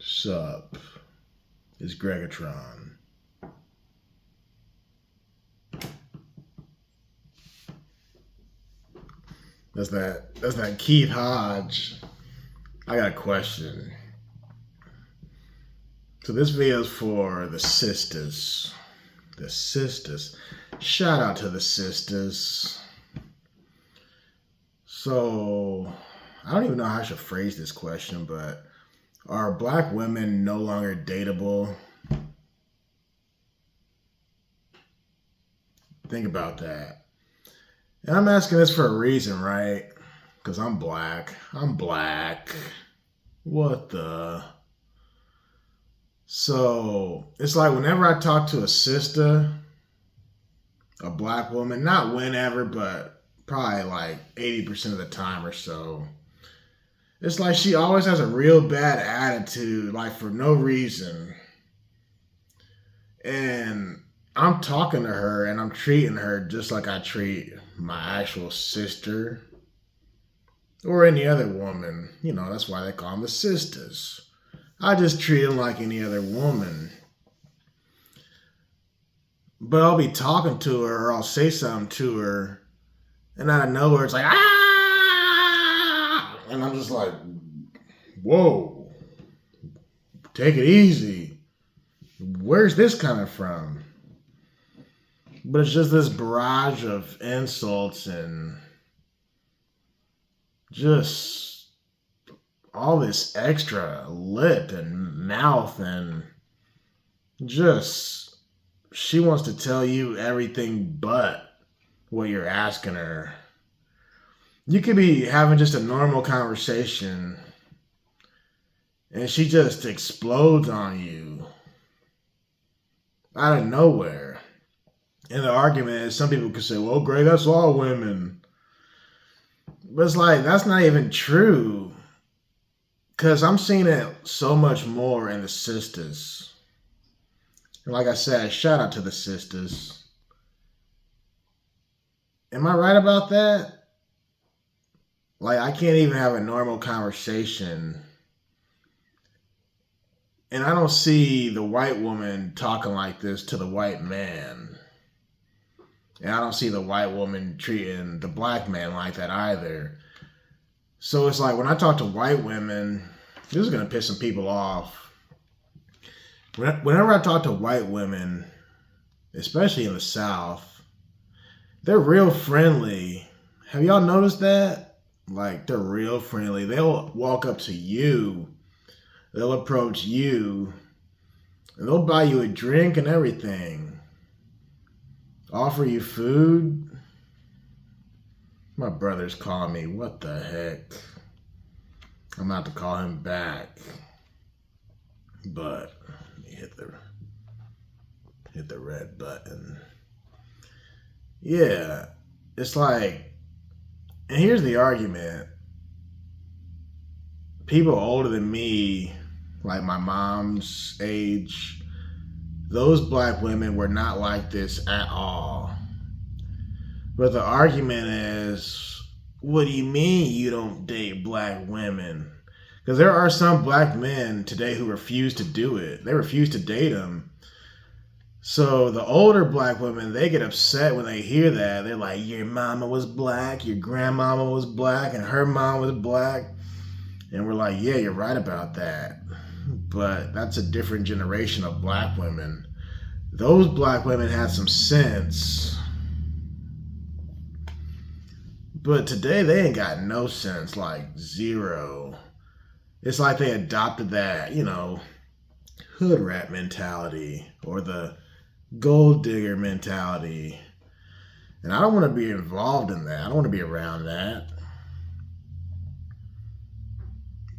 Sup? It's Greggatron. That's that Keith Hodge. I got a question. So this video is for the sisters. The sisters. Shout out to the sisters. So I don't even know how I should phrase this question, but are black women no longer dateable? Think about that. And I'm asking this for a reason, right? Because I'm black. I'm black. What the? So it's like whenever I talk to a sister, a black woman, not whenever, but probably like 80% of the time or so, it's like she always has a real bad attitude, like for no reason. And I'm talking to her and I'm treating her just like I treat my actual sister or any other woman. You know, that's why they call them the sisters. I just treat them like any other woman. But I'll be talking to her or I'll say something to her and out of nowhere it's like, ah! And I'm just like, whoa, take it easy. Where's this coming from? But it's just this barrage of insults and just all this extra lip and mouth and just she wants to tell you everything but what you're asking her. You could be having just a normal conversation and she just explodes on you out of nowhere. And the argument is some people could say, well, Greg, that's all women. But it's like, that's not even true. Because I'm seeing it so much more in the sisters. And like I said, shout out to the sisters. Am I right about that? Like, I can't even have a normal conversation. And I don't see the white woman talking like this to the white man. And I don't see the white woman treating the black man like that either. So it's like when I talk to white women, this is going to piss some people off. Whenever I talk to white women, especially in the South, they're real friendly. Have y'all noticed that? Like, they're real friendly. They'll walk up to you. They'll approach you. And they'll buy you a drink and everything. Offer you food. My brother's calling me. What the heck? I'm about to call him back. But let me hit the red button. Yeah. It's like, and here's the argument. People older than me, like my mom's age, those black women were not like this at all. But the argument is, what do you mean you don't date black women? Because there are some black men today who refuse to do it. They refuse to date them. So the older black women, they get upset when they hear that. They're like, your mama was black, your grandmama was black, and her mom was black. And we're like, yeah, you're right about that. But that's a different generation of black women. Those black women had some sense. But today they ain't got no sense, like zero. It's like they adopted that, hood rat mentality or the gold digger mentality. And I don't want to be involved in that. I don't want to be around that.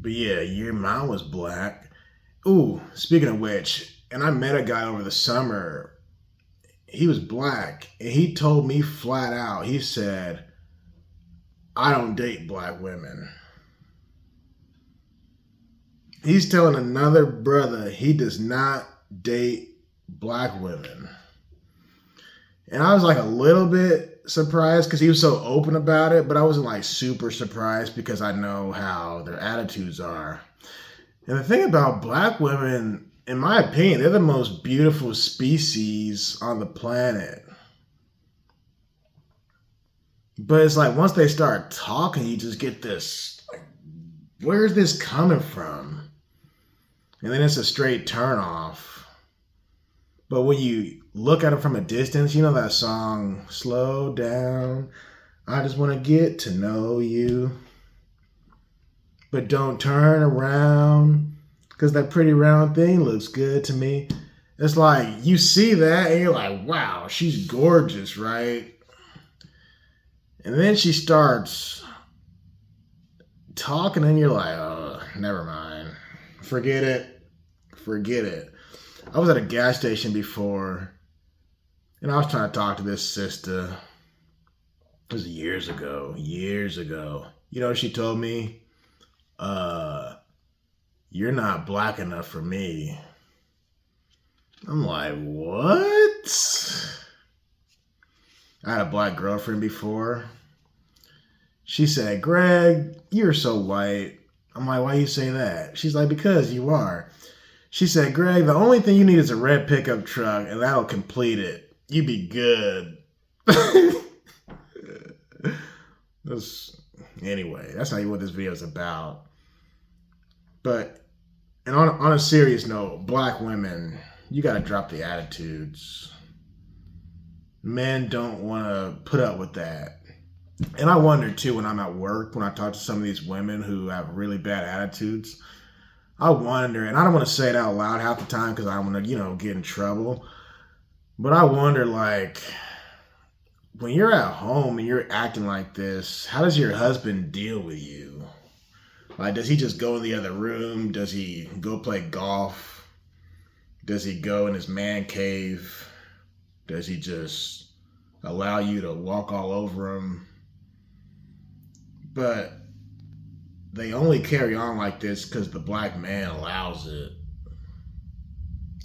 But yeah, your mom was black. Ooh, speaking of which, and I met a guy over the summer. He was black, and he told me flat out, he said, I don't date black women. He's telling another brother he does not date black women. And I was like a little bit surprised because he was so open about it, but I wasn't like super surprised because I know how their attitudes are. And the thing about black women, in my opinion, they're the most beautiful species on the planet. But it's like once they start talking, you just get this, like, where's this coming from? And then it's a straight turn off. But when you look at them from a distance, you know that song, Slow Down, I just want to get to know you. But don't turn around, because that pretty round thing looks good to me. It's like, you see that and you're like, wow, she's gorgeous, right? And then she starts talking and you're like, oh, never mind. Forget it. Forget it. I was at a gas station before and I was trying to talk to this sister. It was years ago. You know what she told me? You're not black enough for me. I'm like, what? I had a black girlfriend before. She said, Greg, you're so white. I'm like, why you say that? She's like, because you are. She said, Greg, the only thing you need is a red pickup truck, and that'll complete it. You be good. Anyway, that's not even what this video is about. But, and on a serious note, black women, you got to drop the attitudes. Men don't want to put up with that. And I wonder too when I'm at work, when I talk to some of these women who have really bad attitudes, I wonder, and I don't want to say it out loud half the time because I want to, get in trouble. But I wonder, like, when you're at home and you're acting like this, how does your husband deal with you? Like, does he just go in the other room? Does he go play golf? Does he go in his man cave? Does he just allow you to walk all over him? But they only carry on like this because the black man allows it.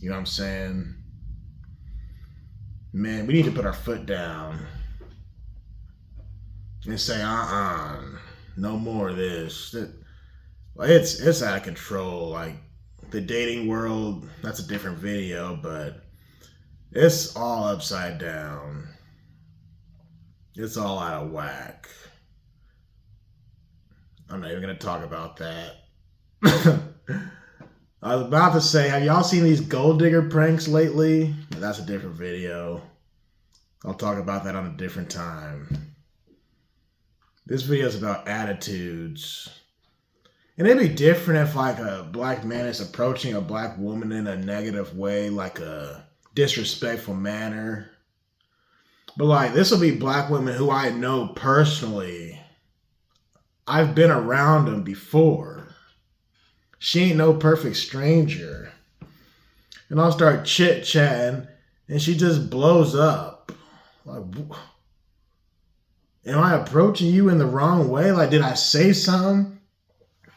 You know what I'm saying? Man, we need to put our foot down and say, no more of this. It's out of control. Like, the dating world, that's a different video, but it's all upside down. It's all out of whack. I'm not even going to talk about that. I was about to say, have y'all seen these gold digger pranks lately? That's a different video. I'll talk about that on a different time. This video is about attitudes. And it'd be different if like a black man is approaching a black woman in a negative way, like a disrespectful manner. But like, this will be black women who I know personally. I've been around them before. She ain't no perfect stranger. And I'll start chit-chatting and she just blows up. Like, am I approaching you in the wrong way? Like, did I say something?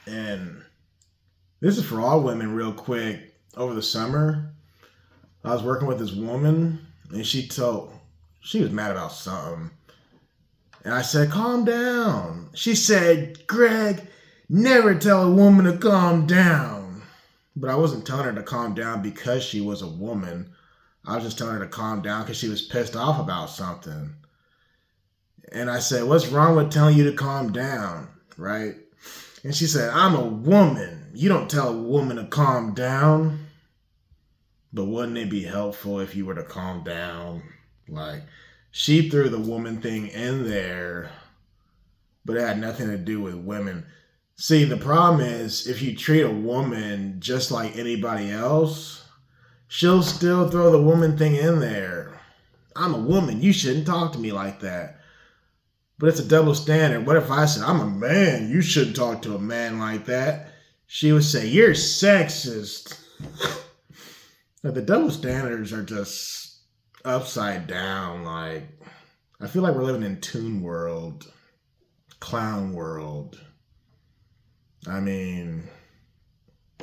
And this is for all women real quick. Over the summer, I was working with this woman and she was mad about something. And I said, calm down. She said, Greg, never tell a woman to calm down. But I wasn't telling her to calm down because she was a woman. I was just telling her to calm down because she was pissed off about something. And I said, what's wrong with telling you to calm down, right? And she said, I'm a woman. You don't tell a woman to calm down. But wouldn't it be helpful if you were to calm down? Like, she threw the woman thing in there, but it had nothing to do with women. See, the problem is if you treat a woman just like anybody else, she'll still throw the woman thing in there. I'm a woman. You shouldn't talk to me like that. But it's a double standard. What if I said, I'm a man. You shouldn't talk to a man like that. She would say, you're sexist. Like, the double standards are just upside down. Like, I feel like we're living in Toon World, Clown World. I mean,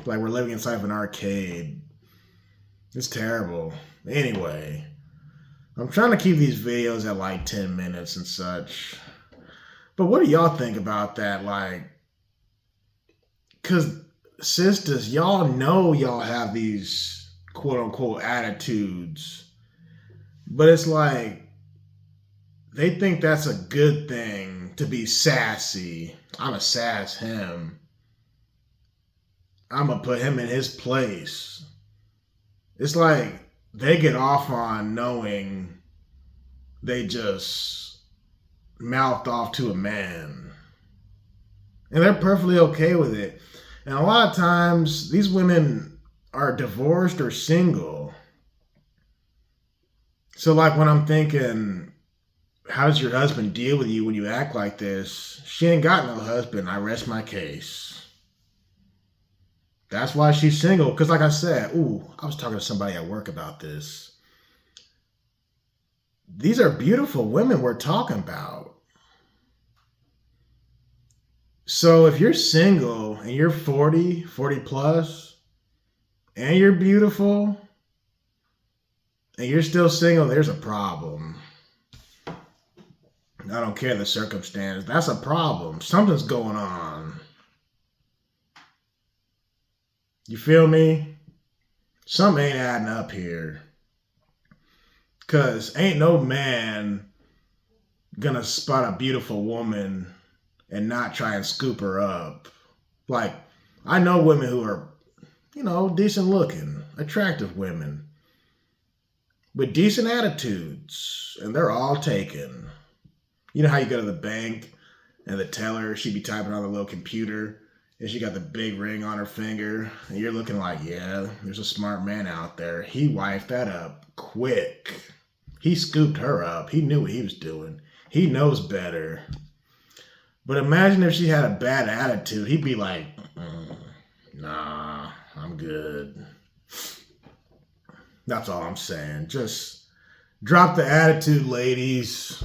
like we're living inside of an arcade. It's terrible. Anyway, I'm trying to keep these videos at like 10 minutes and such. But what do y'all think about that? Like, because sisters, y'all know y'all have these quote unquote attitudes, but it's like they think that's a good thing to be sassy. I'm a sass him. I'm gonna put him in his place. It's like they get off on knowing they just mouthed off to a man. And they're perfectly okay with it. And a lot of times, these women are divorced or single. So, like, when I'm thinking, how does your husband deal with you when you act like this? She ain't got no husband. I rest my case. That's why she's single. Because, like I said, I was talking to somebody at work about this. These are beautiful women we're talking about. So if you're single and you're 40, 40 plus, and you're beautiful, and you're still single, there's a problem. I don't care the circumstance. That's a problem. Something's going on. You feel me? Something ain't adding up here. Because ain't no man gonna spot a beautiful woman and not try and scoop her up. Like, I know women who are, decent looking, attractive women with decent attitudes, and they're all taken. You know how you go to the bank and the teller, she be typing on the little computer and she got the big ring on her finger, and you're looking like, yeah, there's a smart man out there. He wifed that up quick. He scooped her up. He knew what he was doing. He knows better. But imagine if she had a bad attitude. He'd be like, nah, I'm good. That's all I'm saying. Just drop the attitude, ladies.